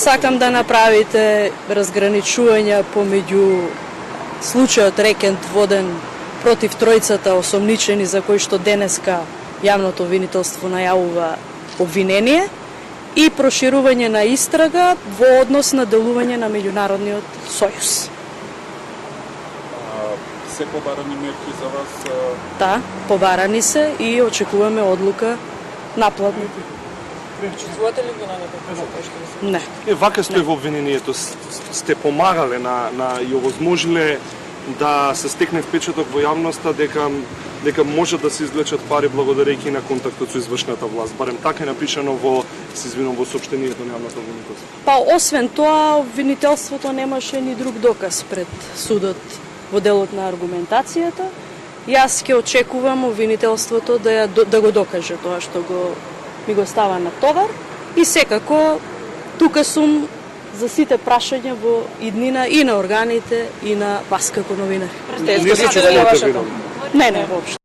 Сакам да направите разграничување помеѓу случајот Рекент воден против тројцата осомничени за кои што денеска јавното обвинителство најавува обвинение и проширување на истрага во однос на делување на меѓународниот сојуз. Се побарани мерки за вас? Да, побарани се и очекуваме одлука наплатно. Чувствувате ли го на некој? Не. Вака стои во обвинението, сте помагале и овозможиле да се стекне впечаток во јавноста дека може да се извлечат пари благодарејќи на контактот со извршната власт. Барем така е напишано во соопштението на јавното обвинителство. Па освен тоа, обвинителството немаше ни друг доказ пред судот во делот на аргументацијата. Јас ќе очекувам обвинителството да го докаже тоа што ми го става на товар и секако тука сум за сите прашања во иднина и на органите и на вас како новинари. Сте искористили вашето? Не, воопшто.